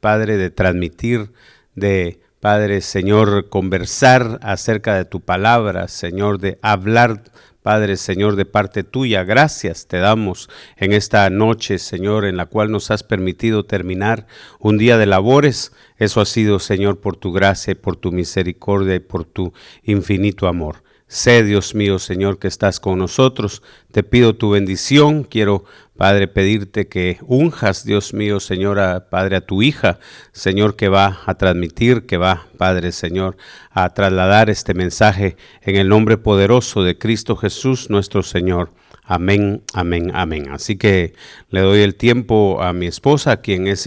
Padre, de transmitir, de, Padre, Señor, conversar acerca de tu palabra, Señor, de hablar, Padre, Señor, de parte tuya. Gracias te damos en esta noche, Señor, en la cual nos has permitido terminar un día de labores. Eso ha sido, Señor, por tu gracia, por tu misericordia y por tu infinito amor. Sé, Dios mío, Señor, que estás con nosotros. Te pido tu bendición. Quiero, Padre, pedirte que unjas, Dios mío, Señor, Padre, a tu hija, Señor, que va a transmitir, que va, Padre, Señor, a trasladar este mensaje en el nombre poderoso de Cristo Jesús, nuestro Señor. Amén, amén, amén. Así que le doy el tiempo a mi esposa, quien es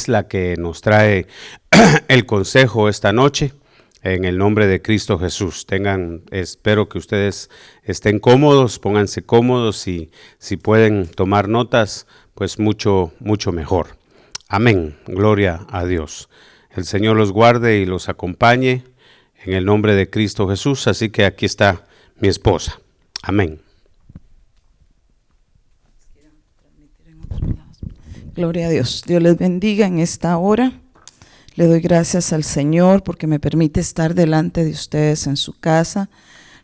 la que nos trae el consejo esta noche. En el nombre de Cristo Jesús. Espero que ustedes estén cómodos, pónganse cómodos y si pueden tomar notas, pues mucho, mucho mejor. Amén. Gloria a Dios. El Señor los guarde y los acompañe en el nombre de Cristo Jesús. Así que aquí está mi esposa. Amén. Gloria a Dios. Dios les bendiga en esta hora. Le doy gracias al Señor porque me permite estar delante de ustedes en su casa.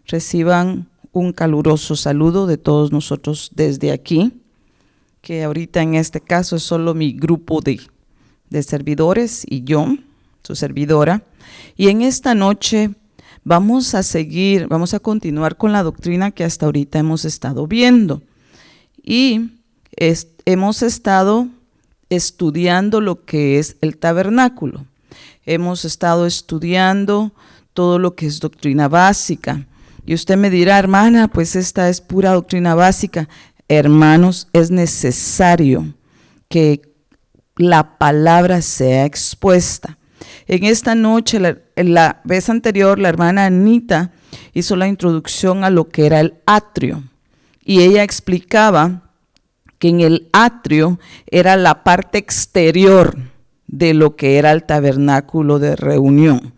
Reciban un caluroso saludo de todos nosotros desde aquí, que ahorita en este caso es solo mi grupo de servidores y yo, su servidora. Y en esta noche vamos a continuar con la doctrina que hasta ahorita hemos estado viendo. Y hemos estado estudiando lo que es el tabernáculo. Hemos estado estudiando todo lo que es doctrina básica. Y usted me dirá, hermana, pues esta es pura doctrina básica. Hermanos, es necesario que la palabra sea expuesta. En esta noche, la vez anterior, la hermana Anita hizo la introducción a lo que era el atrio. Y ella explicaba que en el atrio era la parte exterior de lo que era el tabernáculo de reunión.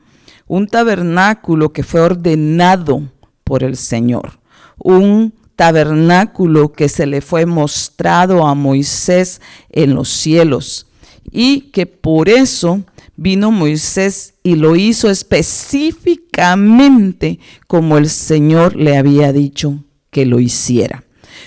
Un tabernáculo que fue ordenado por el Señor. Un tabernáculo que se le fue mostrado a Moisés en los cielos. Y que por eso vino Moisés y lo hizo específicamente como el Señor le había dicho que lo hiciera.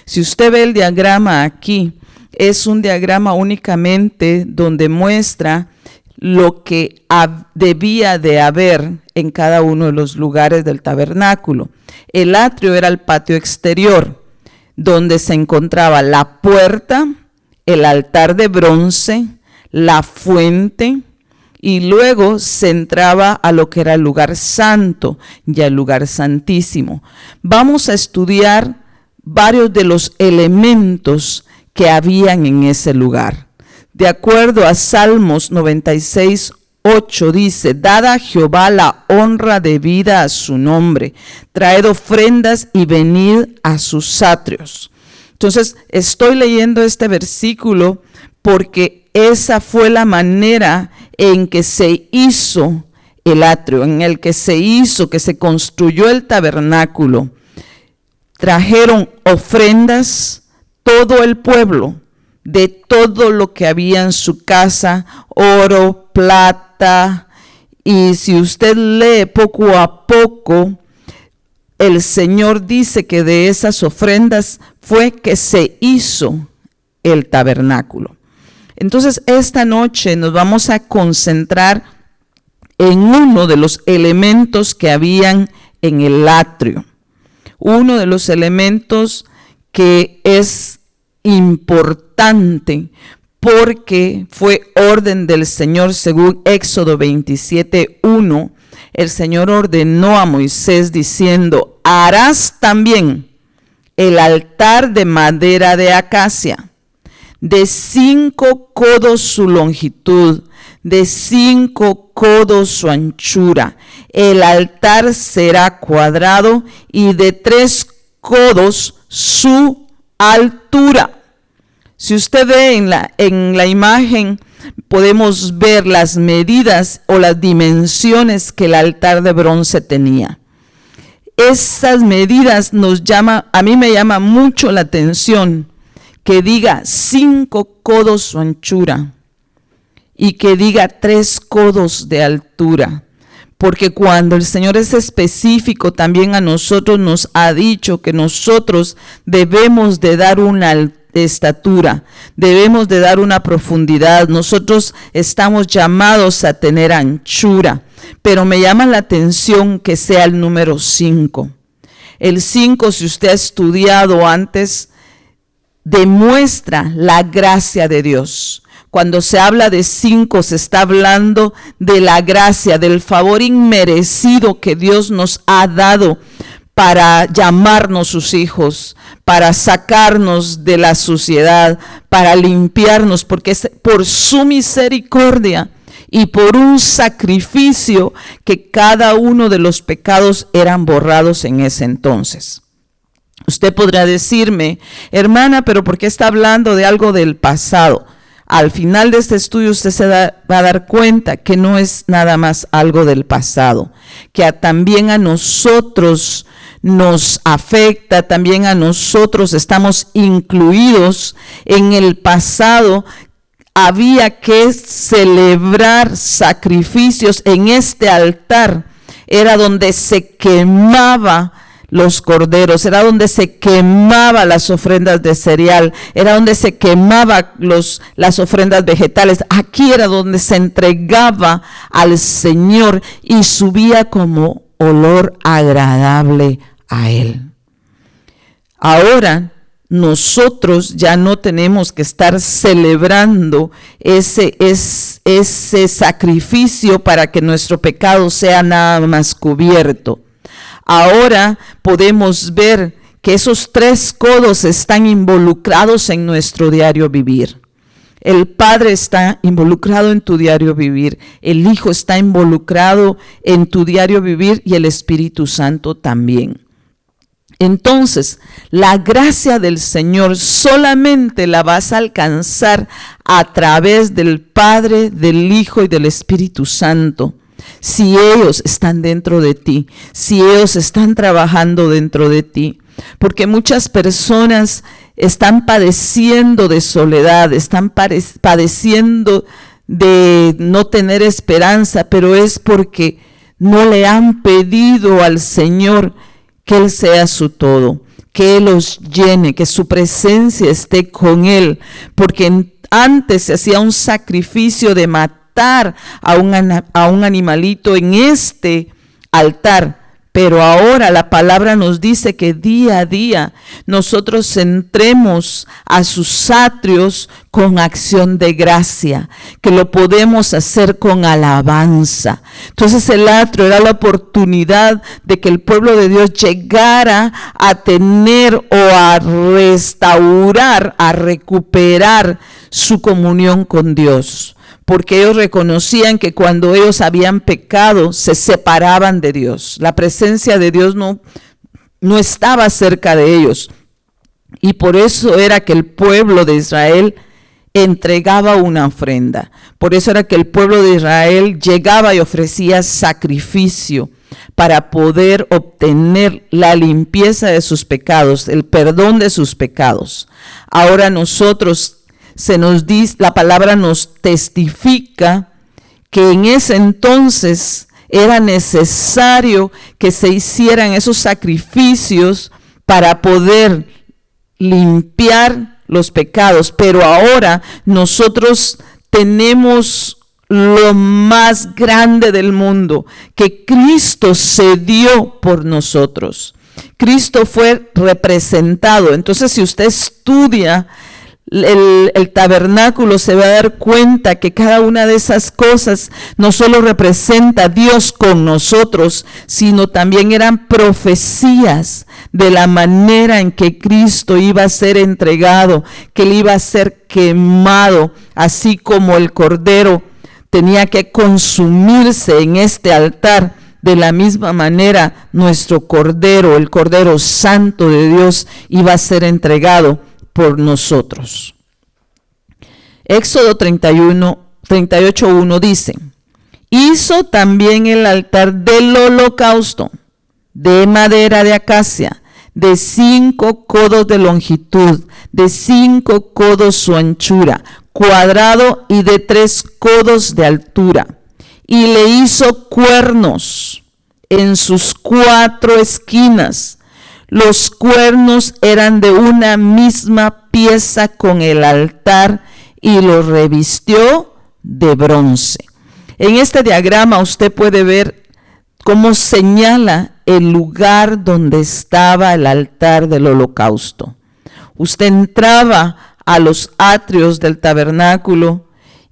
Si usted ve el diagrama aquí, es un diagrama únicamente donde muestra lo que debía de haber en cada uno de los lugares del tabernáculo. El atrio era el patio exterior, donde se encontraba la puerta, el altar de bronce, la fuente, y luego se entraba a lo que era el lugar santo y el lugar santísimo. Vamos a estudiar varios de los elementos que habían en ese lugar. De acuerdo a Salmos 96:8 dice: dad a Jehová la honra debida a su nombre, traed ofrendas y venid a sus atrios. Entonces estoy leyendo este versículo porque esa fue la manera en que se hizo el atrio, en el que se construyó el tabernáculo. Trajeron ofrendas, todo el pueblo, de todo lo que había en su casa, oro, plata, y si usted lee poco a poco, el Señor dice que de esas ofrendas fue que se hizo el tabernáculo. Entonces, esta noche nos vamos a concentrar en uno de los elementos que habían en el atrio. Uno de los elementos que es importante porque fue orden del Señor según Éxodo 27:1. El Señor ordenó a Moisés diciendo: harás también el altar de madera de acacia, de 5 codos su longitud, de 5 codos su anchura. El altar será cuadrado y de 3 codos su altura. Si usted ve en la imagen, podemos ver las medidas o las dimensiones que el altar de bronce tenía. Esas medidas a mí me llama mucho la atención que diga 5 codos su anchura y que diga 3 codos de altura. Porque cuando el Señor es específico, también a nosotros nos ha dicho que nosotros debemos de dar una estatura, debemos de dar una profundidad. Nosotros estamos llamados a tener anchura, pero me llama la atención que sea el número 5. El 5, si usted ha estudiado antes, demuestra la gracia de Dios. Cuando se habla de 5, se está hablando de la gracia, del favor inmerecido que Dios nos ha dado para llamarnos sus hijos, para sacarnos de la suciedad, para limpiarnos, porque es por su misericordia y por un sacrificio que cada uno de los pecados eran borrados en ese entonces. Usted podrá decirme, hermana, pero ¿por qué está hablando de algo del pasado? Al final de este estudio usted se va a dar cuenta que no es nada más algo del pasado, que también a nosotros nos afecta, también a nosotros estamos incluidos en el pasado. Había que celebrar sacrificios en este altar, era donde se quemaba los corderos, era donde se quemaba las ofrendas de cereal, era donde se quemaba las ofrendas vegetales. Aquí era donde se entregaba al Señor y subía como olor agradable a Él. Ahora nosotros ya no tenemos que estar celebrando ese sacrificio para que nuestro pecado sea nada más cubierto. Ahora podemos ver que esos 3 codos están involucrados en nuestro diario vivir. El Padre está involucrado en tu diario vivir, el Hijo está involucrado en tu diario vivir y el Espíritu Santo también. Entonces, la gracia del Señor solamente la vas a alcanzar a través del Padre, del Hijo y del Espíritu Santo. Si ellos están dentro de ti, si ellos están trabajando dentro de ti, porque muchas personas están padeciendo de soledad, están padeciendo de no tener esperanza, pero es porque no le han pedido al Señor que Él sea su todo, que Él los llene, que su presencia esté con Él, porque antes se hacía un sacrificio de matar a un animalito en este altar, pero ahora la palabra nos dice que día a día nosotros entremos a sus atrios con acción de gracia, que lo podemos hacer con alabanza. Entonces el atrio era la oportunidad de que el pueblo de Dios llegara a tener o a restaurar, a recuperar su comunión con Dios. Porque ellos reconocían que cuando ellos habían pecado, se separaban de Dios. La presencia de Dios no estaba cerca de ellos. Y por eso era que el pueblo de Israel entregaba una ofrenda. Por eso era que el pueblo de Israel llegaba y ofrecía sacrificio para poder obtener la limpieza de sus pecados, el perdón de sus pecados. Ahora nosotros se nos dice, la palabra nos testifica que en ese entonces era necesario que se hicieran esos sacrificios para poder limpiar los pecados, pero ahora nosotros tenemos lo más grande del mundo, que Cristo se dio por nosotros. Cristo fue representado. Entonces, si usted estudia el tabernáculo, se va a dar cuenta que cada una de esas cosas no solo representa a Dios con nosotros, sino también eran profecías de la manera en que Cristo iba a ser entregado, que Él iba a ser quemado, así como el cordero tenía que consumirse en este altar. De la misma manera, nuestro cordero, el Cordero Santo de Dios, iba a ser entregado por nosotros. Éxodo 38:1 dice: hizo también el altar del holocausto de madera de acacia, de 5 codos de longitud, de 5 codos su anchura, cuadrado y de 3 codos de altura, y le hizo cuernos en sus 4 esquinas. Los cuernos eran de una misma pieza con el altar y lo revistió de bronce. En este diagrama usted puede ver cómo señala el lugar donde estaba el altar del holocausto. Usted entraba a los atrios del tabernáculo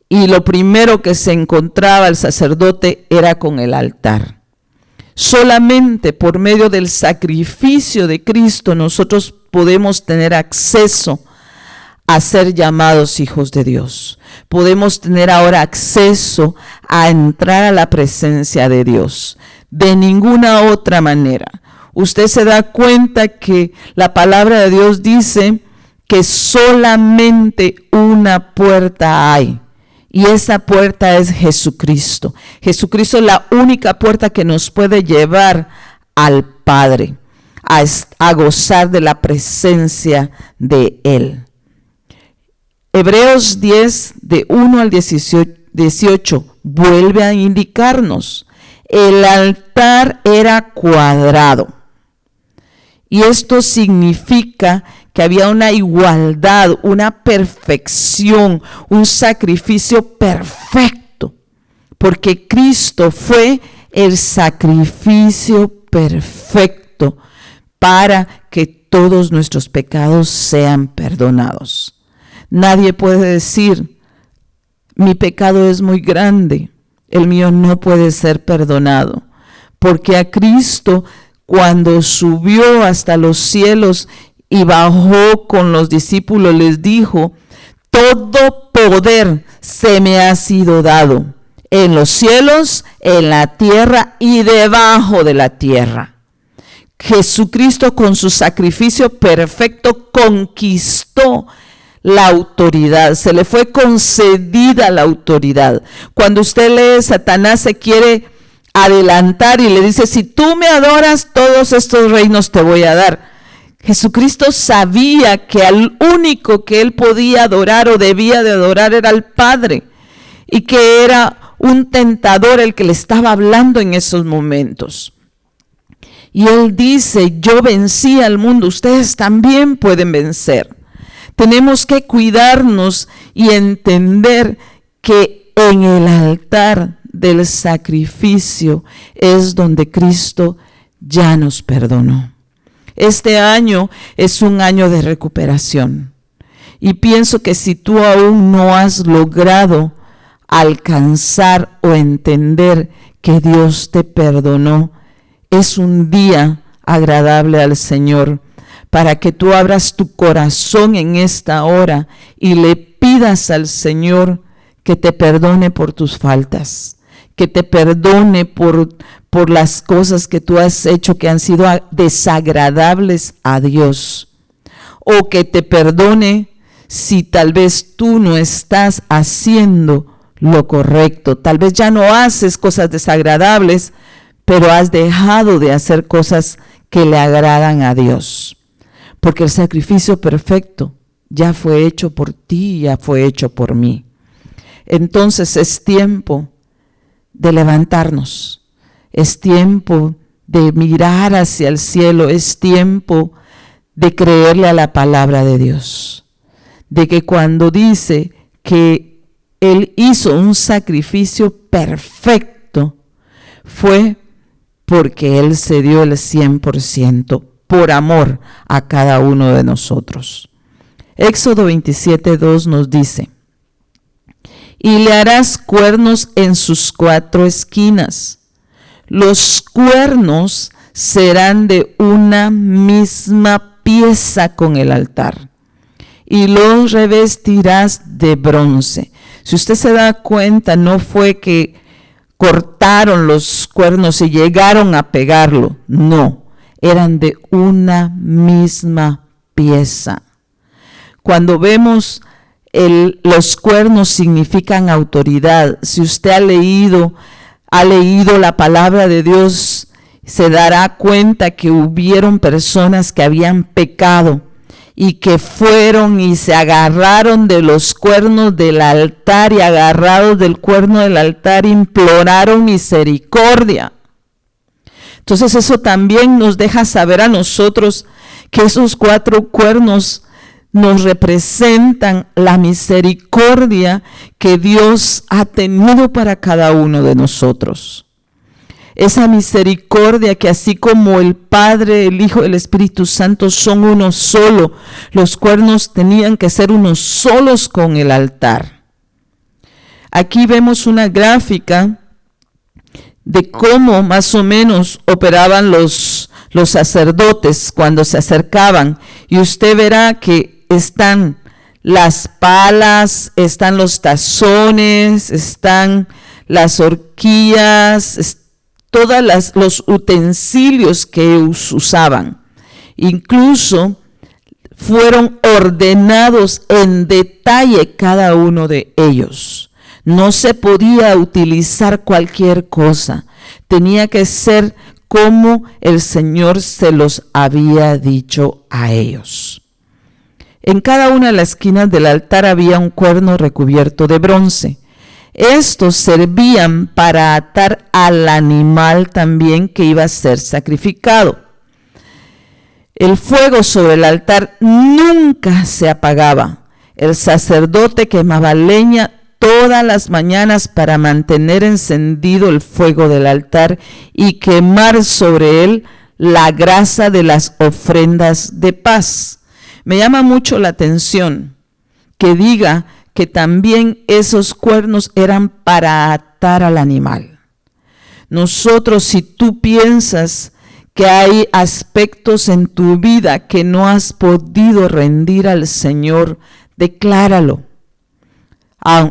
y lo primero que se encontraba el sacerdote era con el altar. Solamente por medio del sacrificio de Cristo nosotros podemos tener acceso a ser llamados hijos de Dios. Podemos tener ahora acceso a entrar a la presencia de Dios. De ninguna otra manera. Usted se da cuenta que la palabra de Dios dice que solamente una puerta hay. Y esa puerta es Jesucristo. Jesucristo es la única puerta que nos puede llevar al Padre, a gozar de la presencia de Él. Hebreos 10, de 1 al 18, vuelve a indicarnos. El altar era cuadrado. Y esto significa que había una igualdad, una perfección, un sacrificio perfecto. Porque Cristo fue el sacrificio perfecto para que todos nuestros pecados sean perdonados. Nadie puede decir, mi pecado es muy grande, el mío no puede ser perdonado. Porque a Cristo, cuando subió hasta los cielos y bajó con los discípulos, les dijo, todo poder se me ha sido dado en los cielos, en la tierra y debajo de la tierra. Jesucristo con su sacrificio perfecto conquistó la autoridad, se le fue concedida la autoridad. Cuando usted lee, Satanás se quiere adelantar y le dice, si tú me adoras, todos estos reinos te voy a dar. Jesucristo sabía que al único que él podía adorar o debía de adorar era al Padre, y que era un tentador el que le estaba hablando en esos momentos. Y él dice, yo vencí al mundo, ustedes también pueden vencer. Tenemos que cuidarnos y entender que en el altar del sacrificio es donde Cristo ya nos perdonó. Este año es un año de recuperación. Y pienso que si tú aún no has logrado alcanzar o entender que Dios te perdonó, es un día agradable al Señor, para que tú abras tu corazón en esta hora y le pidas al Señor que te perdone por tus faltas, que te perdone por las cosas que tú has hecho que han sido desagradables a Dios, o que te perdone si tal vez tú no estás haciendo lo correcto, tal vez ya no haces cosas desagradables, pero has dejado de hacer cosas que le agradan a Dios. Porque el sacrificio perfecto ya fue hecho por ti, ya fue hecho por mí. Entonces es tiempo de levantarnos, es tiempo de mirar hacia el cielo, es tiempo de creerle a la palabra de Dios. De que cuando dice que Él hizo un sacrificio perfecto, fue porque Él se dio el 100%. Por amor a cada uno de nosotros. Éxodo 27:2 nos dice, y le harás cuernos en sus 4 esquinas. Los cuernos serán de una misma pieza con el altar, y los revestirás de bronce. Si usted se da cuenta, no fue que cortaron los cuernos y llegaron a pegarlo, no. Eran de una misma pieza. Cuando vemos los cuernos significan autoridad. Si usted ha leído la palabra de Dios, se dará cuenta que hubieron personas que habían pecado y que fueron y se agarraron de los cuernos del altar y agarrados del cuerno del altar imploraron misericordia. Entonces eso también nos deja saber a nosotros que esos 4 cuernos nos representan la misericordia que Dios ha tenido para cada uno de nosotros. Esa misericordia que así como el Padre, el Hijo y el Espíritu Santo son uno solo, los cuernos tenían que ser unos solos con el altar. Aquí vemos una gráfica de cómo más o menos operaban los sacerdotes cuando se acercaban, y usted verá que están las palas, están los tazones, están las horquillas, todos los utensilios que usaban. Incluso fueron ordenados en detalle cada uno de ellos. No se podía utilizar cualquier cosa. Tenía que ser como el Señor se los había dicho a ellos. En cada una de las esquinas del altar había un cuerno recubierto de bronce. Estos servían para atar al animal también que iba a ser sacrificado. El fuego sobre el altar nunca se apagaba. El sacerdote quemaba leña todas las mañanas para mantener encendido el fuego del altar y quemar sobre él la grasa de las ofrendas de paz. Me llama mucho la atención que diga que también esos cuernos eran para atar al animal. Nosotros, si tú piensas que hay aspectos en tu vida que no has podido rendir al Señor, decláralo.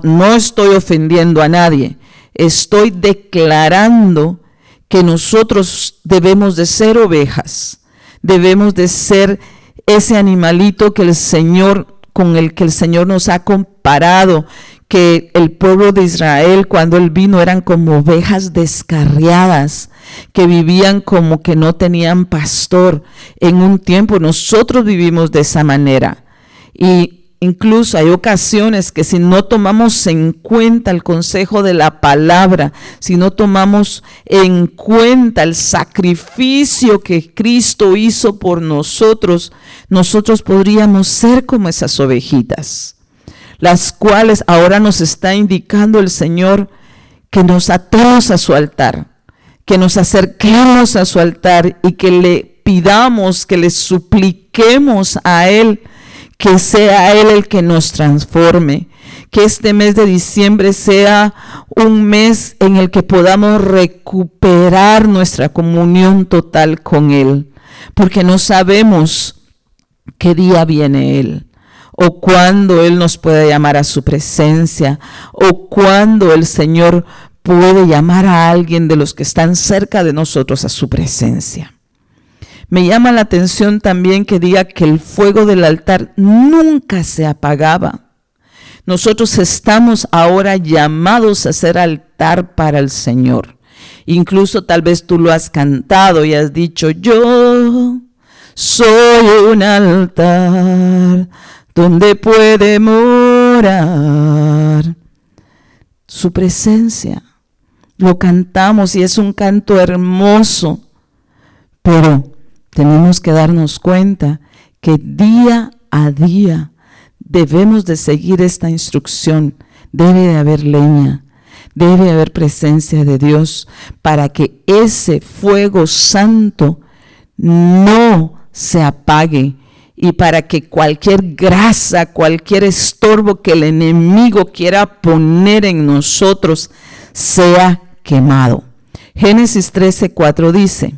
No estoy ofendiendo a nadie, estoy declarando que nosotros debemos de ser ovejas, debemos de ser ese animalito que el Señor, con el que el Señor nos ha comparado, que el pueblo de Israel cuando Él vino eran como ovejas descarriadas, que vivían como que no tenían pastor. En un tiempo nosotros vivimos de esa manera, y incluso hay ocasiones que si no tomamos en cuenta el consejo de la palabra, si no tomamos en cuenta el sacrificio que Cristo hizo por nosotros, nosotros podríamos ser como esas ovejitas, las cuales ahora nos está indicando el Señor que nos atemos a su altar, que nos acerquemos a su altar y que le pidamos, que le supliquemos a Él, que sea Él el que nos transforme, que este mes de diciembre sea un mes en el que podamos recuperar nuestra comunión total con Él, porque no sabemos qué día viene Él, o cuándo Él nos puede llamar a su presencia, o cuándo el Señor puede llamar a alguien de los que están cerca de nosotros a su presencia. Me llama la atención también que diga que el fuego del altar nunca se apagaba. Nosotros estamos ahora llamados a ser altar para el Señor. Incluso tal vez tú lo has cantado y has dicho: yo soy un altar donde puede morar su presencia. Lo cantamos y es un canto hermoso, pero tenemos que darnos cuenta que día a día debemos de seguir esta instrucción. Debe de haber leña, debe de haber presencia de Dios para que ese fuego santo no se apague y para que cualquier grasa, cualquier estorbo que el enemigo quiera poner en nosotros sea quemado. Génesis 13:4 dice: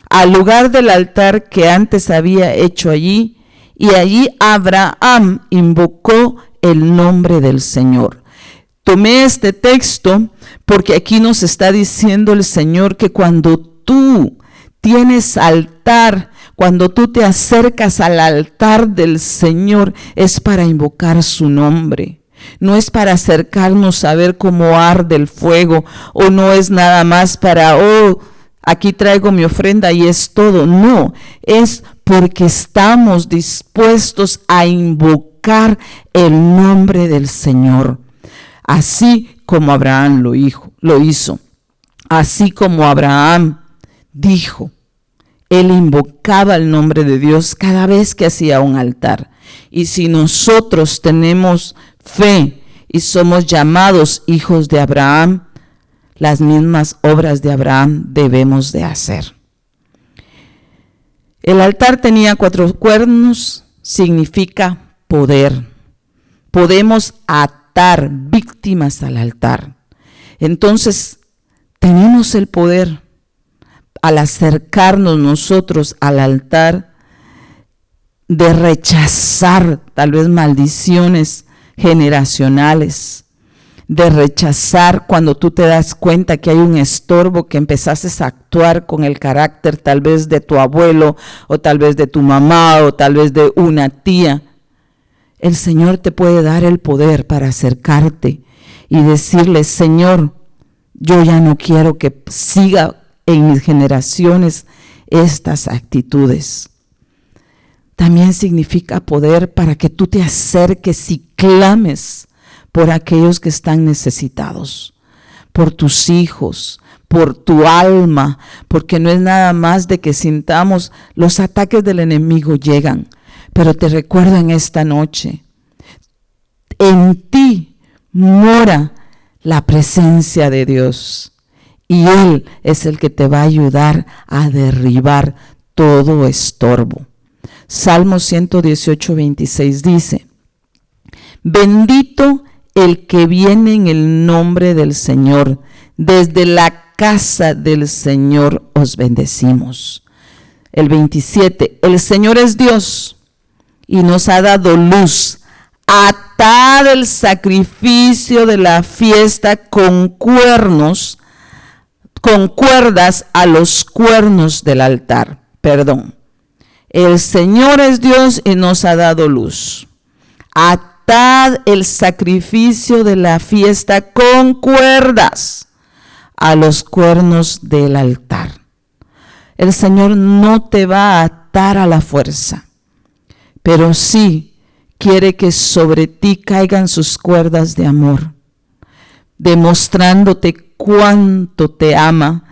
al lugar del altar que antes había hecho allí, y allí Abraham invocó el nombre del Señor. Tomé este texto porque aquí nos está diciendo el Señor que cuando tú tienes altar, cuando tú te acercas al altar del Señor, es para invocar su nombre. No es para acercarnos a ver cómo arde el fuego, o no es nada más para, aquí traigo mi ofrenda y es todo. No, es porque estamos dispuestos a invocar el nombre del Señor, así como Abraham lo hizo, así como Abraham dijo. Él invocaba el nombre de Dios cada vez que hacía un altar. Y si nosotros tenemos fe y somos llamados hijos de Abraham, las mismas obras de Abraham debemos de hacer. El altar tenía 4 cuernos, significa poder. Podemos atar víctimas al altar. Entonces, tenemos el poder al acercarnos nosotros al altar de rechazar tal vez maldiciones generacionales, de rechazar cuando tú te das cuenta que hay un estorbo, que empezaste a actuar con el carácter tal vez de tu abuelo o tal vez de tu mamá o tal vez de una tía. El Señor te puede dar el poder para acercarte y decirle: Señor, yo ya no quiero que siga en mis generaciones estas actitudes. También significa poder para que tú te acerques y clames por aquellos que están necesitados, por tus hijos, por tu alma, porque no es nada más de que sintamos los ataques del enemigo llegan. Pero te recuerdo en esta noche, en ti mora la presencia de Dios. Y Él es el que te va a ayudar a derribar todo estorbo. Salmo 118, 26 dice: bendito el que viene en el nombre del Señor, desde la casa del Señor os bendecimos. El 27, el Señor es Dios y nos ha dado luz. Atad el sacrificio de la fiesta con cuerdas a los cuernos del altar. El Señor es Dios y nos ha dado luz. Atad el sacrificio de la fiesta con cuerdas a los cuernos del altar. El Señor no te va a atar a la fuerza, pero sí quiere que sobre ti caigan sus cuerdas de amor, demostrándote cuánto te ama,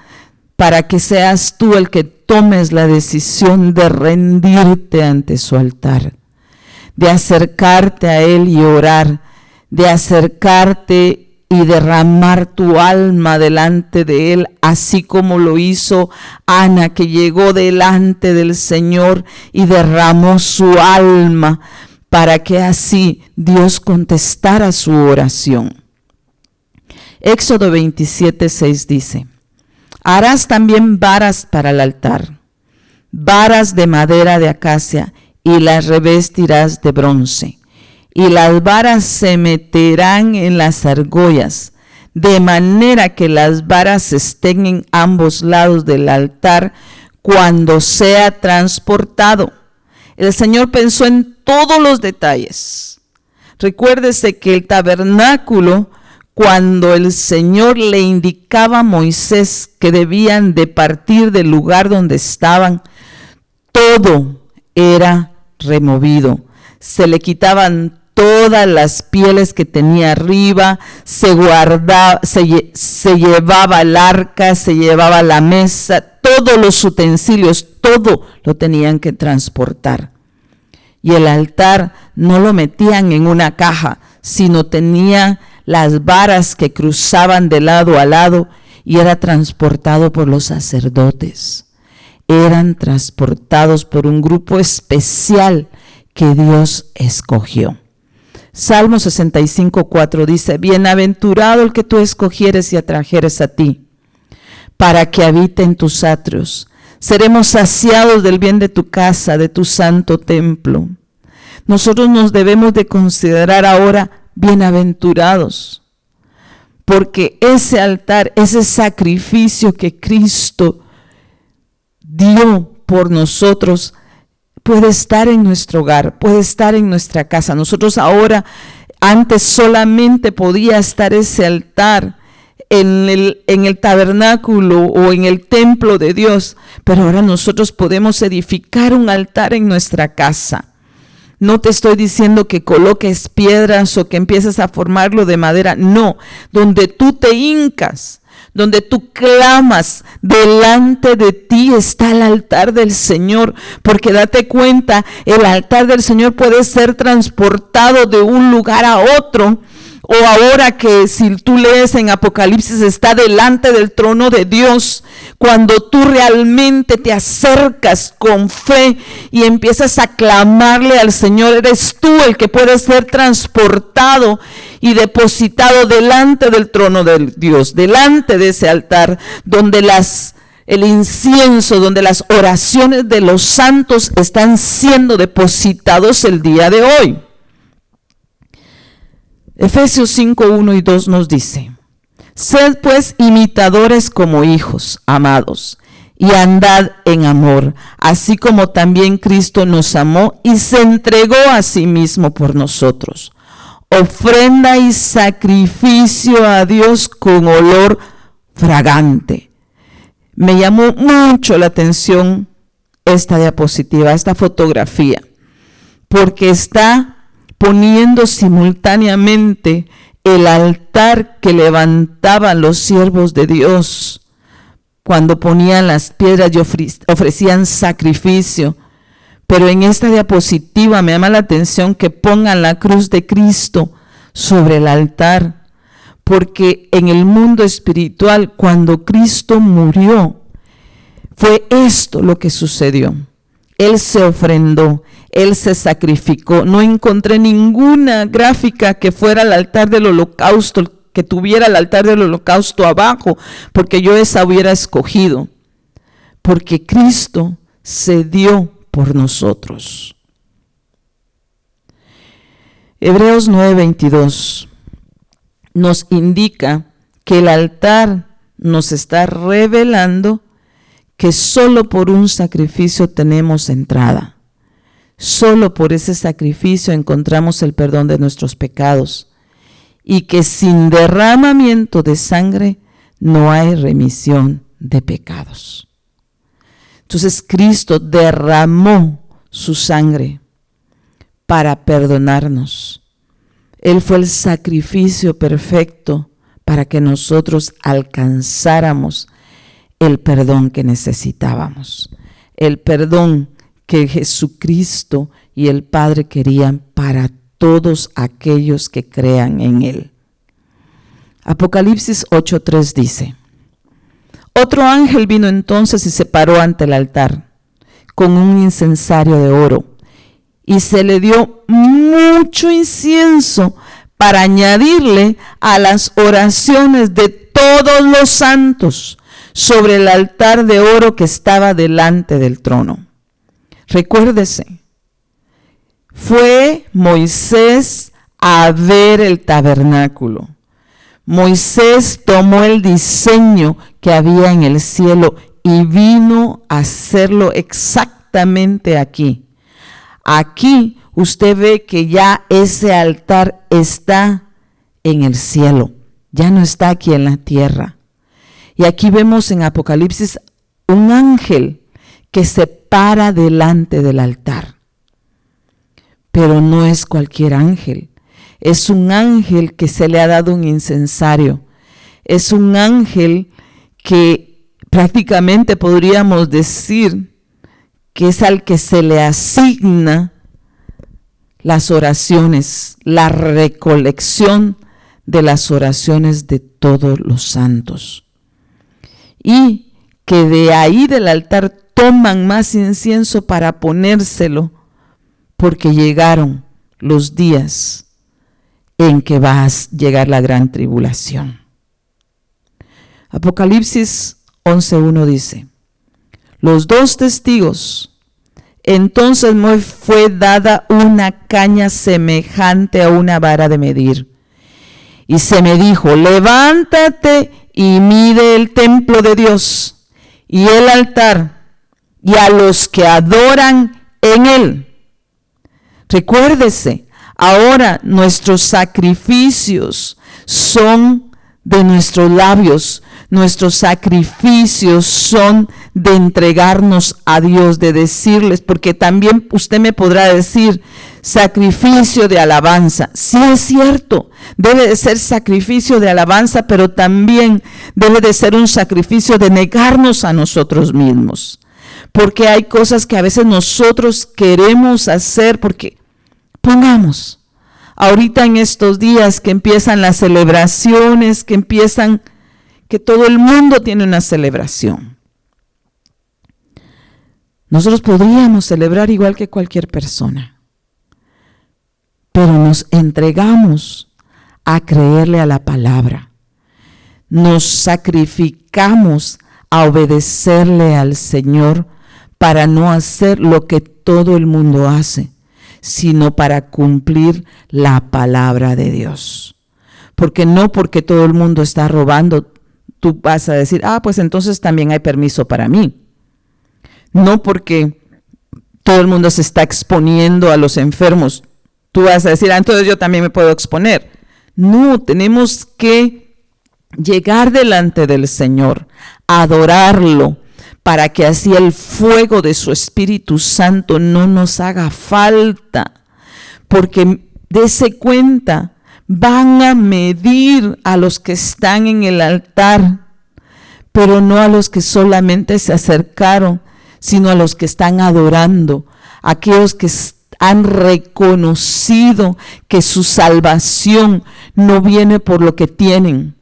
para que seas tú el que tomes la decisión de rendirte ante su altar, de acercarte a Él y orar, de acercarte y derramar tu alma delante de Él, así como lo hizo Ana, que llegó delante del Señor y derramó su alma, para que así Dios contestara su oración. Éxodo 27, 6 dice: harás también varas para el altar, varas de madera de acacia, y las revestirás de bronce. Y las varas se meterán en las argollas, de manera que las varas estén en ambos lados del altar cuando sea transportado. El Señor pensó en todos los detalles. Recuérdese que el tabernáculo, cuando el Señor le indicaba a Moisés que debían de partir del lugar donde estaban, todo era removido. Se le quitaban todas las pieles que tenía arriba, se llevaba el arca, se llevaba la mesa, todos los utensilios, todo lo tenían que transportar. Y el altar no lo metían en una caja, sino tenía las varas que cruzaban de lado a lado y era transportado por los sacerdotes. Eran transportados por un grupo especial que Dios escogió. Salmo 65, 4 dice: bienaventurado el que tú escogieres y atrajeres a ti, para que habite en tus atrios. Seremos saciados del bien de tu casa, de tu santo templo. Nosotros nos debemos de considerar ahora bienaventurados, porque ese altar, ese sacrificio que Cristo dio por nosotros, puede estar en nuestro hogar, puede estar en nuestra casa. Nosotros ahora, antes solamente podía estar ese altar en el tabernáculo o en el templo de Dios, pero ahora nosotros podemos edificar un altar en nuestra casa. No te estoy diciendo que coloques piedras o que empieces a formarlo de madera, no, donde tú te hincas, donde tú clamas, delante de ti está el altar del Señor, porque date cuenta, el altar del Señor puede ser transportado de un lugar a otro. O ahora que si tú lees en Apocalipsis, está delante del trono de Dios. Cuando tú realmente te acercas con fe y empiezas a clamarle al Señor, eres tú el que puede ser transportado y depositado delante del trono de Dios, delante de ese altar donde el incienso, donde las oraciones de los santos están siendo depositados el día de hoy. Efesios 5, 1 y 2 nos dice: sed pues imitadores como hijos amados, y andad en amor, así como también Cristo nos amó y se entregó a sí mismo por nosotros, ofrenda y sacrificio a Dios con olor fragante. Me llamó mucho la atención esta diapositiva, esta fotografía, porque está poniendo simultáneamente el altar que levantaban los siervos de Dios cuando ponían las piedras y ofrecían sacrificio. Pero en esta diapositiva me llama la atención que pongan la cruz de Cristo sobre el altar, porque en el mundo espiritual, cuando Cristo murió, fue esto lo que sucedió. Él se ofrendó, Él se sacrificó. No encontré ninguna gráfica que fuera el altar del holocausto, que tuviera el altar del holocausto abajo, porque yo esa hubiera escogido. Porque Cristo se dio por nosotros. Hebreos 9:22 nos indica que el altar nos está revelando que solo por un sacrificio tenemos entrada. Solo por ese sacrificio encontramos el perdón de nuestros pecados, y que sin derramamiento de sangre no hay remisión de pecados. Entonces Cristo derramó su sangre para perdonarnos. Él fue el sacrificio perfecto para que nosotros alcanzáramos el perdón que necesitábamos, el perdón que Jesucristo y el Padre querían para todos aquellos que crean en Él. Apocalipsis 8:3 dice: otro ángel vino entonces y se paró ante el altar con un incensario de oro, y se le dio mucho incienso para añadirle a las oraciones de todos los santos sobre el altar de oro que estaba delante del trono. Recuérdese, fue Moisés a ver el tabernáculo. Moisés tomó el diseño que había en el cielo y vino a hacerlo exactamente aquí. Aquí usted ve que ya ese altar está en el cielo, ya no está aquí en la tierra. Y aquí vemos en Apocalipsis un ángel que se para delante del altar. Pero no es cualquier ángel. Es un ángel que se le ha dado un incensario. Es un ángel que prácticamente podríamos decir que es al que se le asigna las oraciones, la recolección de las oraciones de todos los santos. Y que de ahí del altar toman más incienso para ponérselo, porque llegaron los días en que va a llegar la gran tribulación. Apocalipsis 11:1 dice: los dos testigos, entonces me fue dada una caña semejante a una vara de medir, y se me dijo: levántate y mide el templo de Dios y el altar y a los que adoran en él. Recuérdese, ahora nuestros sacrificios son de nuestros labios, nuestros sacrificios son de entregarnos a Dios, de decirles, porque también usted me podrá decir sacrificio de alabanza. Sí, es cierto, debe de ser sacrificio de alabanza, pero también debe de ser un sacrificio de negarnos a nosotros mismos, porque hay cosas que a veces nosotros queremos hacer, porque pongamos, ahorita en estos días que empiezan las celebraciones, que todo el mundo tiene una celebración. Nosotros podríamos celebrar igual que cualquier persona, pero nos entregamos a creerle a la palabra. Nos sacrificamos a obedecerle al Señor para no hacer lo que todo el mundo hace, sino para cumplir la palabra de Dios. Porque no porque todo el mundo está robando, tú vas a decir, pues entonces también hay permiso para mí. No porque todo el mundo se está exponiendo a los enfermos, tú vas a decir, entonces yo también me puedo exponer. No, tenemos que llegar delante del Señor, adorarlo, para que así el fuego de su Espíritu Santo no nos haga falta. Porque dése cuenta, van a medir a los que están en el altar, pero no a los que solamente se acercaron, sino a los que están adorando, aquellos que han reconocido que su salvación no viene por lo que tienen,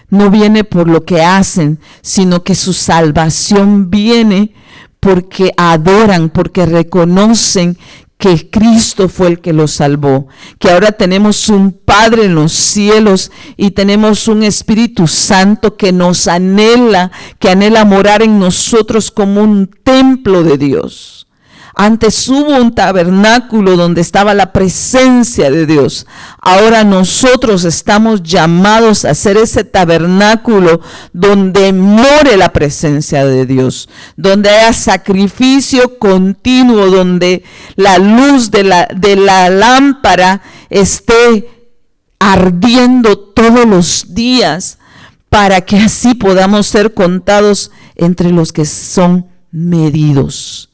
no viene por lo que hacen, sino que su salvación viene porque adoran, porque reconocen que Cristo fue el que los salvó, que ahora tenemos un Padre en los cielos y tenemos un Espíritu Santo que nos anhela, que anhela morar en nosotros como un templo de Dios. Antes hubo un tabernáculo donde estaba la presencia de Dios. Ahora nosotros estamos llamados a ser ese tabernáculo donde more la presencia de Dios, donde haya sacrificio continuo, donde la luz de la lámpara esté ardiendo todos los días, para que así podamos ser contados entre los que son medidos,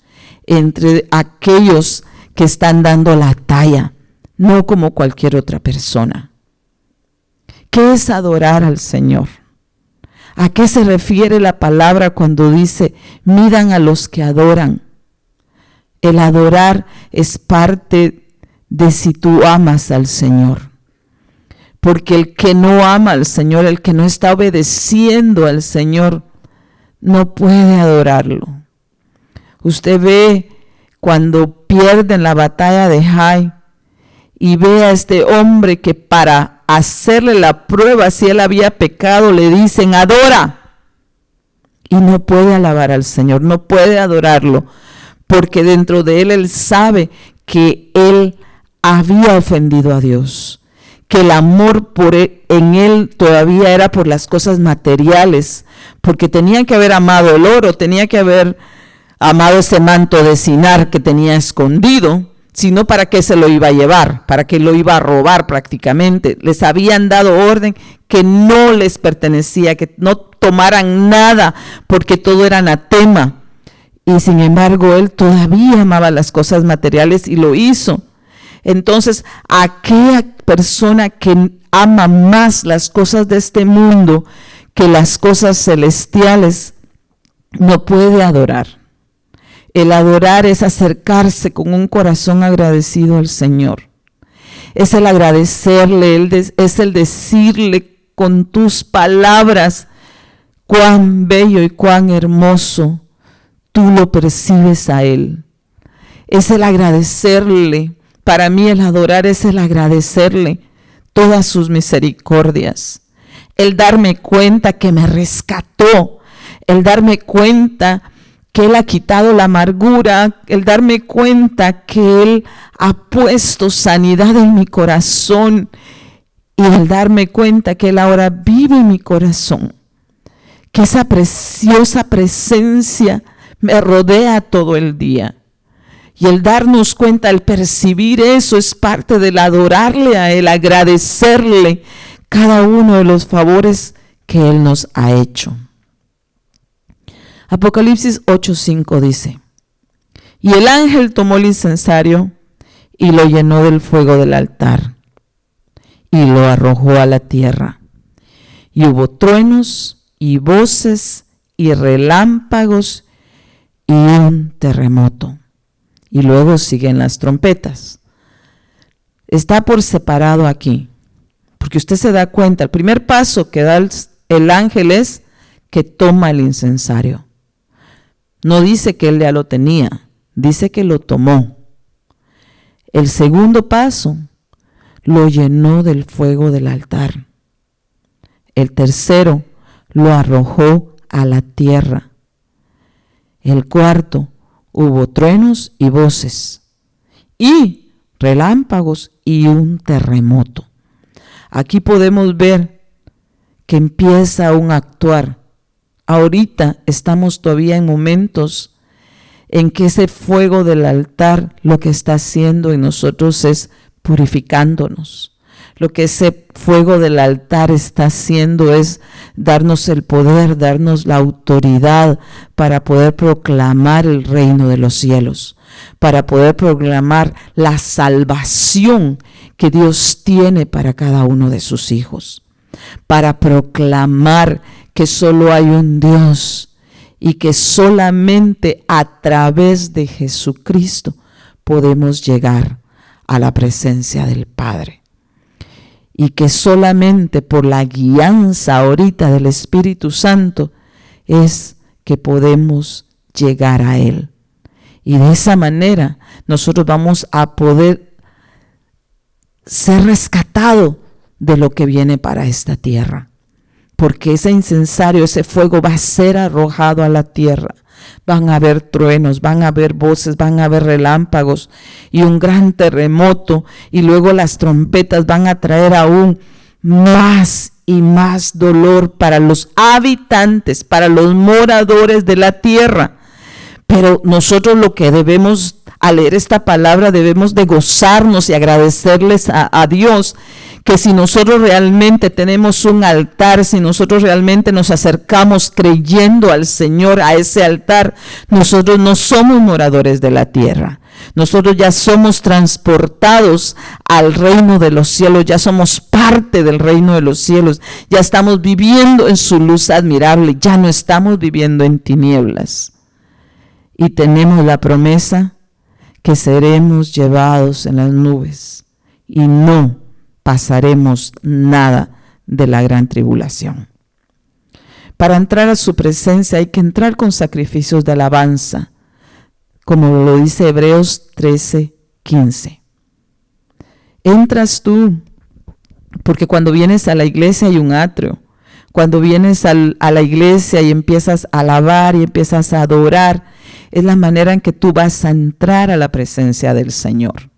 entre aquellos que están dando la talla, no como cualquier otra persona. ¿Qué es adorar al Señor? ¿A qué se refiere la palabra cuando dice, midan a los que adoran? El adorar es parte de si tú amas al Señor. Porque el que no ama al Señor, el que no está obedeciendo al Señor, no puede adorarlo. Usted ve cuando pierden la batalla de Jai y ve a este hombre que para hacerle la prueba si él había pecado le dicen adora, y no puede alabar al Señor, no puede adorarlo, porque dentro de él sabe que él había ofendido a Dios, que el amor en él todavía era por las cosas materiales, porque tenía que haber amado el oro, tenía que haber amado ese manto de Sinar que tenía escondido, sino para qué se lo iba a llevar, para qué lo iba a robar prácticamente. Les habían dado orden que no les pertenecía, que no tomaran nada, porque todo era anatema. Y sin embargo, él todavía amaba las cosas materiales y lo hizo. Entonces, aquella persona que ama más las cosas de este mundo que las cosas celestiales, no puede adorar. El adorar es acercarse con un corazón agradecido al Señor. Es el agradecerle, es el decirle con tus palabras cuán bello y cuán hermoso tú lo percibes a Él. Es el agradecerle. Para mí el adorar es el agradecerle todas sus misericordias. El darme cuenta que me rescató. El darme cuenta que Él ha quitado la amargura, el darme cuenta que Él ha puesto sanidad en mi corazón y el darme cuenta que Él ahora vive en mi corazón, que esa preciosa presencia me rodea todo el día. Y el darnos cuenta, el percibir eso es parte del adorarle a Él, agradecerle cada uno de los favores que Él nos ha hecho. Apocalipsis 8:5 dice: y el ángel tomó el incensario y lo llenó del fuego del altar y lo arrojó a la tierra. Y hubo truenos y voces y relámpagos y un terremoto. Y luego siguen las trompetas. Está por separado aquí, porque usted se da cuenta, el primer paso que da el ángel es que toma el incensario. No dice que él ya lo tenía, dice que lo tomó. El segundo paso, lo llenó del fuego del altar. El tercero, lo arrojó a la tierra. El cuarto, hubo truenos y voces, y relámpagos y un terremoto. Aquí podemos ver que empieza un actuar. Ahorita estamos todavía en momentos en que ese fuego del altar lo que está haciendo en nosotros es purificándonos. Lo que ese fuego del altar está haciendo es darnos el poder, darnos la autoridad para poder proclamar el reino de los cielos, para poder proclamar la salvación que Dios tiene para cada uno de sus hijos, para proclamar que solo hay un Dios y que solamente a través de Jesucristo podemos llegar a la presencia del Padre. Y que solamente por la guianza ahorita del Espíritu Santo es que podemos llegar a Él. Y de esa manera nosotros vamos a poder ser rescatados de lo que viene para esta tierra. Porque ese incensario, ese fuego va a ser arrojado a la tierra. Van a haber truenos, van a haber voces, van a haber relámpagos y un gran terremoto. Y luego las trompetas van a traer aún más y más dolor para los habitantes, para los moradores de la tierra. Pero nosotros lo que debemos, al leer esta palabra, debemos de gozarnos y agradecerles a Dios, que si nosotros realmente tenemos un altar, si nosotros realmente nos acercamos creyendo al Señor a ese altar, nosotros no somos moradores de la tierra. Nosotros ya somos transportados al reino de los cielos, ya somos parte del reino de los cielos, ya estamos viviendo en su luz admirable, ya no estamos viviendo en tinieblas. Y tenemos la promesa que seremos llevados en las nubes y no pasaremos nada de la gran tribulación. Para entrar a su presencia hay que entrar con sacrificios de alabanza, como lo dice Hebreos 13:15. Entras tú, porque cuando vienes a la iglesia hay un atrio. Cuando vienes a la iglesia y empiezas a alabar y empiezas a adorar, es la manera en que tú vas a entrar a la presencia del Señor.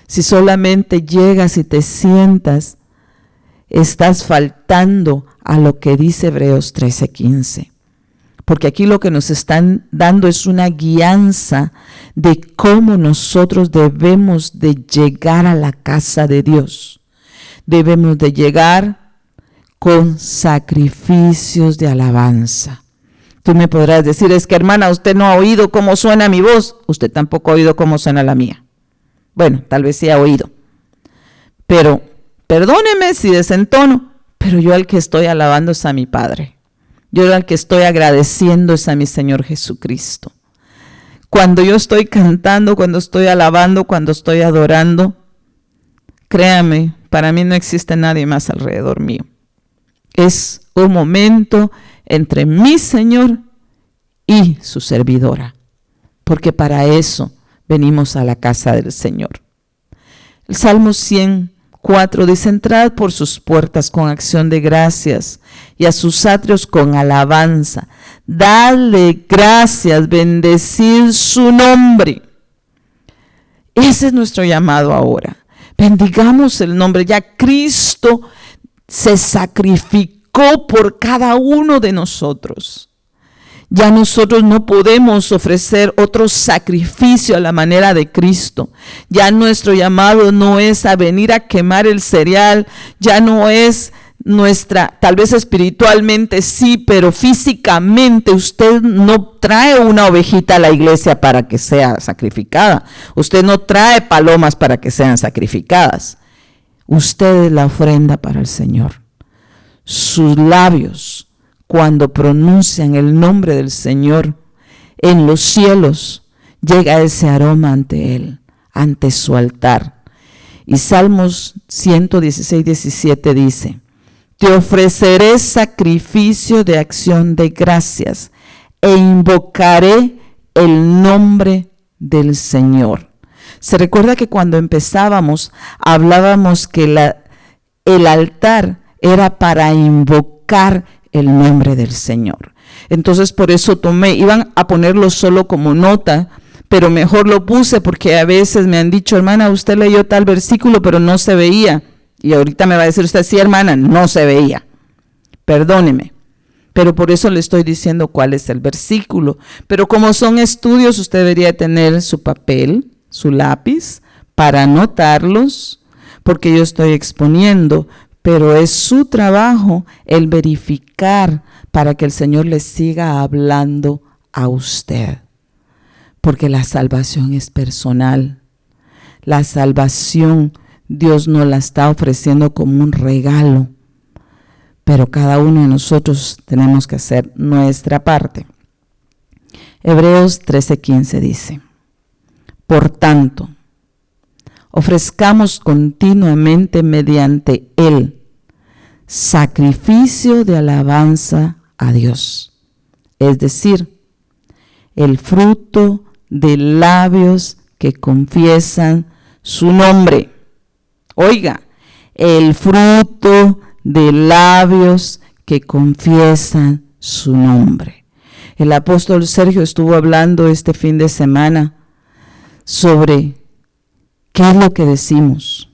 Si solamente llegas y te sientas, estás faltando a lo que dice Hebreos 13:15. Porque aquí lo que nos están dando es una guianza de cómo nosotros debemos de llegar a la casa de Dios. Debemos de llegar con sacrificios de alabanza. Tú me podrás decir, es que hermana, usted no ha oído cómo suena mi voz. Usted tampoco ha oído cómo suena la mía. Bueno, tal vez sí ha oído. Pero perdóneme si desentono, pero yo al que estoy alabando es a mi Padre. Yo al que estoy agradeciendo es a mi Señor Jesucristo. Cuando yo estoy cantando, cuando estoy alabando, cuando estoy adorando, créame, para mí no existe nadie más alrededor mío. Es un momento entre mi Señor y su servidora, porque para eso venimos a la casa del Señor. El Salmo 104 dice: entrad por sus puertas con acción de gracias y a sus atrios con alabanza. Dadle gracias, bendecid su nombre. Ese es nuestro llamado ahora. Bendigamos el nombre. Ya Cristo se sacrificó por cada uno de nosotros. Ya nosotros no podemos ofrecer otro sacrificio a la manera de Cristo. Ya nuestro llamado no es a venir a quemar el cereal, ya no es tal vez espiritualmente sí, pero físicamente usted no trae una ovejita a la iglesia para que sea sacrificada. Usted no trae palomas para que sean sacrificadas. Usted es la ofrenda para el Señor. Sus labios, cuando pronuncian el nombre del Señor en los cielos, llega ese aroma ante Él, ante su altar. Y Salmos 116, 17 dice: te ofreceré sacrificio de acción de gracias e invocaré el nombre del Señor. Se recuerda que cuando empezábamos hablábamos que el altar era para invocar el nombre del Señor. Entonces por eso iban a ponerlo solo como nota, pero mejor lo puse porque a veces me han dicho: hermana, usted leyó tal versículo pero no se veía. Y ahorita me va a decir usted: sí, hermana, no se veía. Perdóneme. Pero por eso le estoy diciendo cuál es el versículo. Pero como son estudios, usted debería tener su papel, su lápiz, para anotarlos, porque yo estoy exponiendo. Pero es su trabajo el verificar para que el Señor le siga hablando a usted. Porque la salvación es personal. La salvación Dios nos la está ofreciendo como un regalo, pero cada uno de nosotros tenemos que hacer nuestra parte. Hebreos 13:15 dice: por tanto, ofrezcamos continuamente mediante él sacrificio de alabanza a Dios, es decir, el fruto de labios que confiesan su nombre. Oiga, el fruto de labios que confiesan su nombre. El apóstol Sergio estuvo hablando este fin de semana sobre qué es lo que decimos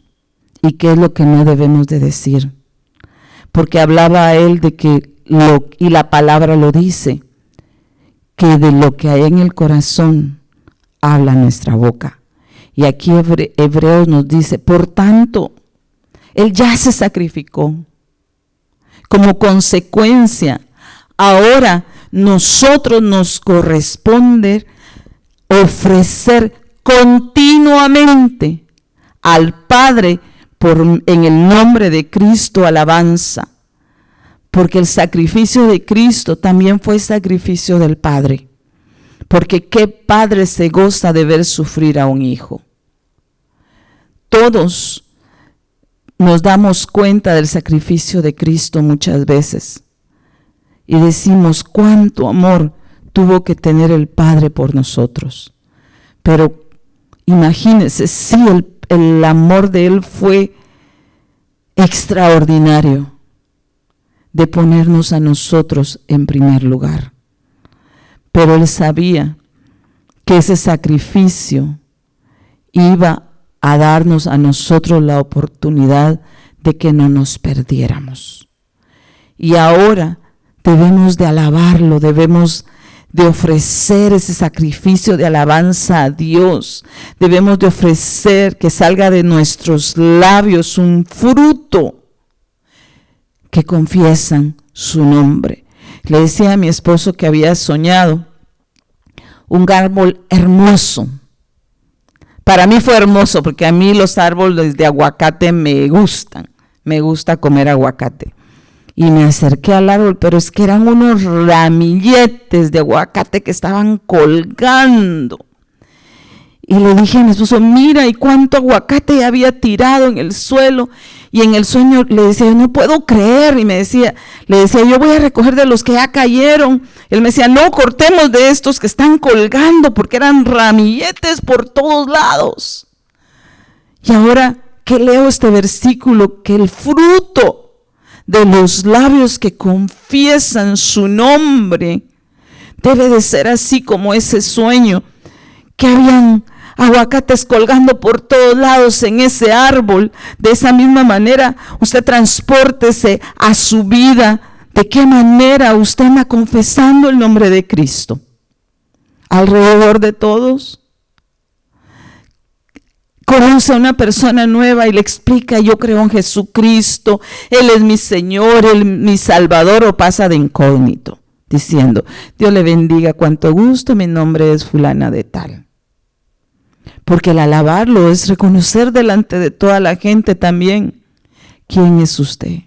y qué es lo que no debemos de decir. Porque hablaba a él de que, y la palabra lo dice, que de lo que hay en el corazón habla nuestra boca. Y aquí Hebreos nos dice: por tanto, Él ya se sacrificó. Como consecuencia, ahora nosotros nos corresponde ofrecer continuamente al Padre en el nombre de Cristo alabanza. Porque el sacrificio de Cristo también fue sacrificio del Padre. Porque ¿qué padre se goza de ver sufrir a un hijo? Todos nos damos cuenta del sacrificio de Cristo muchas veces y decimos cuánto amor tuvo que tener el Padre por nosotros. Pero imagínense, sí, el amor de Él fue extraordinario, de ponernos a nosotros en primer lugar. Pero Él sabía que ese sacrificio iba a darnos a nosotros la oportunidad de que no nos perdiéramos. Y ahora debemos de alabarlo, debemos de ofrecer ese sacrificio de alabanza a Dios. Debemos de ofrecer que salga de nuestros labios un fruto que confiesan su nombre. Le decía a mi esposo que había soñado un árbol hermoso. Para mí fue hermoso porque a mí los árboles de aguacate me gustan. Me gusta comer aguacate. Y me acerqué al árbol, pero es que eran unos ramilletes de aguacate que estaban colgando. Y le dije a mi esposo: mira, y cuánto aguacate había tirado en el suelo. Y en el sueño le decía: yo no puedo creer. Y le decía, yo voy a recoger de los que ya cayeron. Él me decía: no, cortemos de estos que están colgando, porque eran ramilletes por todos lados. Y ahora que leo este versículo, que el fruto de los labios que confiesan su nombre debe de ser así como ese sueño, que habían aguacates colgando por todos lados en ese árbol. De esa misma manera, usted transpórtese a su vida, ¿De qué manera usted anda confesando el nombre de Cristo? ¿Alrededor de todos? Conoce a una persona nueva y le explica: yo creo en Jesucristo, Él es mi Señor, Él es mi Salvador, o pasa de incógnito, diciendo: Dios le bendiga, cuánto gusto, mi nombre es fulana de tal. Porque el alabarlo es reconocer delante de toda la gente también quién es usted.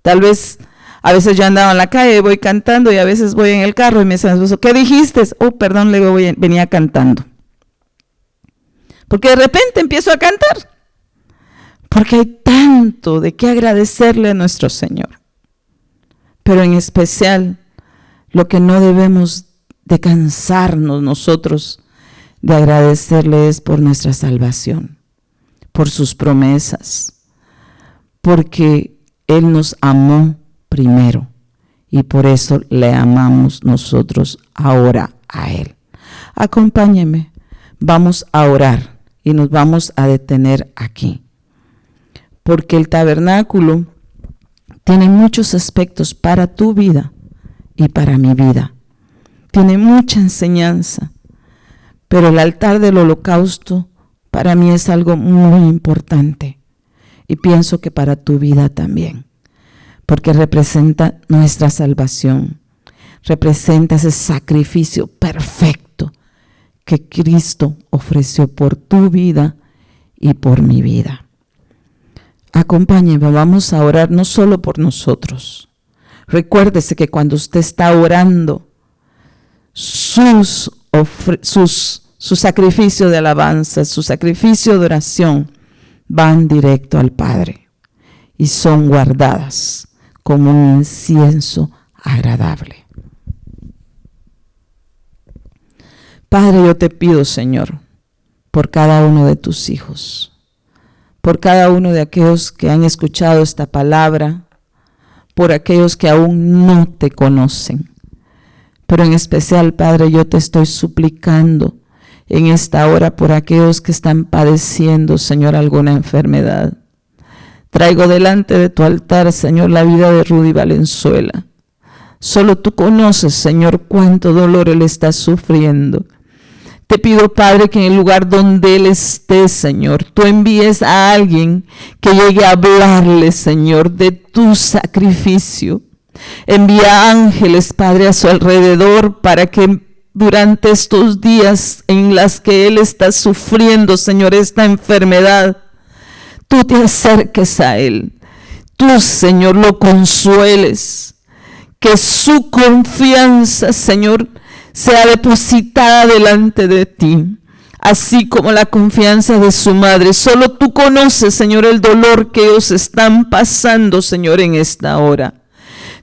Tal vez, a veces yo andaba en la calle, voy cantando, y a veces voy en el carro y me dicen: ¿qué dijiste? Oh, perdón, le digo, venía cantando. Porque de repente empiezo a cantar. Porque hay tanto de qué agradecerle a nuestro Señor. Pero en especial, lo que no debemos de cansarnos nosotros de agradecerle es por nuestra salvación, por sus promesas, porque Él nos amó primero y por eso le amamos nosotros ahora a Él. Acompáñeme, vamos a orar. Y nos vamos a detener aquí, porque el tabernáculo tiene muchos aspectos para tu vida y para mi vida. Tiene mucha enseñanza, pero el altar del holocausto para mí es algo muy importante, y pienso que para tu vida también, porque representa nuestra salvación, representa ese sacrificio perfecto que Cristo ofreció por tu vida y por mi vida. Acompáñeme, vamos a orar no solo por nosotros. Recuérdese que cuando usted está orando, su sacrificio de alabanza, su sacrificio de oración, van directo al Padre y son guardadas como un incienso agradable. Padre, yo te pido, Señor, por cada uno de tus hijos, por cada uno de aquellos que han escuchado esta palabra, por aquellos que aún no te conocen. Pero en especial, Padre, yo te estoy suplicando en esta hora por aquellos que están padeciendo, Señor, alguna enfermedad. Traigo delante de tu altar, Señor, la vida de Rudy Valenzuela. Solo tú conoces, Señor, cuánto dolor él está sufriendo. Te pido, Padre, que en el lugar donde él esté, Señor, tú envíes a alguien que llegue a hablarle, Señor, de tu sacrificio. Envía ángeles, Padre, a su alrededor para que durante estos días en las que él está sufriendo, Señor, esta enfermedad, tú te acerques a él. Tú, Señor, lo consueles. Que su confianza, Señor, sea depositada delante de ti, así como la confianza de su madre. Solo tú conoces, Señor, el dolor que ellos están pasando, Señor, en esta hora.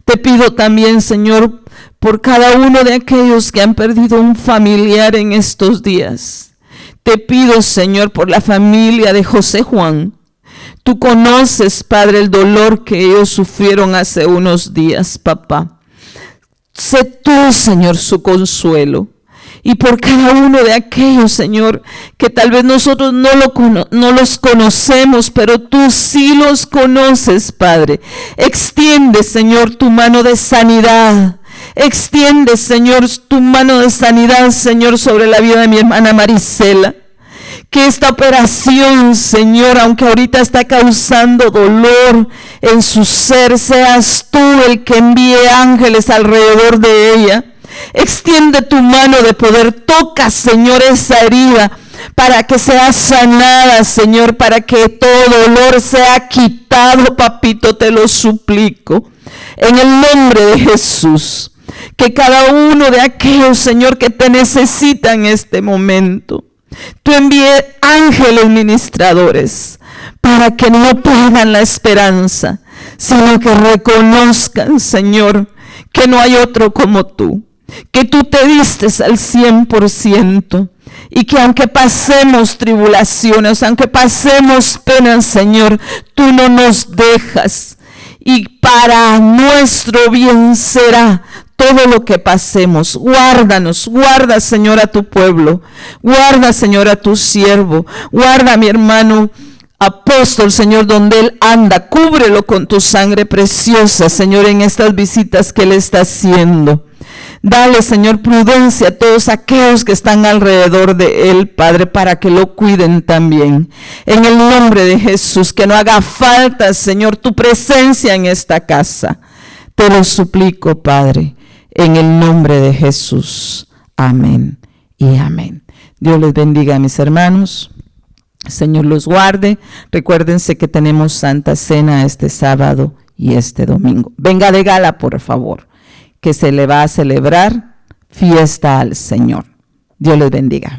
Te pido también, Señor, por cada uno de aquellos que han perdido un familiar en estos días. Te pido, Señor, por la familia de José Juan. Tú conoces, Padre, el dolor que ellos sufrieron hace unos días, papá. Sé tú, Señor, su consuelo. Y por cada uno de aquellos, Señor, que tal vez nosotros no los conocemos, pero tú sí los conoces, Padre. Extiende, Señor, tu mano de sanidad. Extiende, Señor, tu mano de sanidad, Señor, sobre la vida de mi hermana Marisela. Que esta operación, Señor, aunque ahorita está causando dolor en su ser, seas tú el que envíe ángeles alrededor de ella. Extiende tu mano de poder, toca, Señor, esa herida para que sea sanada, Señor, para que todo dolor sea quitado, papito, te lo suplico. En el nombre de Jesús, que cada uno de aquellos, Señor, que te necesitan en este momento, tú envíe ángeles ministradores para que no pierdan la esperanza, sino que reconozcan, Señor, que no hay otro como tú, que tú te diste al 100% y que aunque pasemos tribulaciones, aunque pasemos penas, Señor, tú no nos dejas y para nuestro bien será todo lo que pasemos. Guárdanos, guarda, Señor, a tu pueblo, guarda, Señor, a tu siervo, guarda a mi hermano apóstol, Señor, donde él anda. Cúbrelo con tu sangre preciosa, Señor, en estas visitas que él está haciendo. Dale, Señor, prudencia a todos aquellos que están alrededor de él, Padre, para que lo cuiden también. En el nombre de Jesús, que no haga falta, Señor, tu presencia en esta casa. Te lo suplico, Padre, en el nombre de Jesús. Amén y amén. Dios les bendiga, mis hermanos. Señor los guarde. Recuérdense que tenemos Santa Cena este sábado y este domingo. Venga de gala, por favor, que se le va a celebrar fiesta al Señor. Dios les bendiga.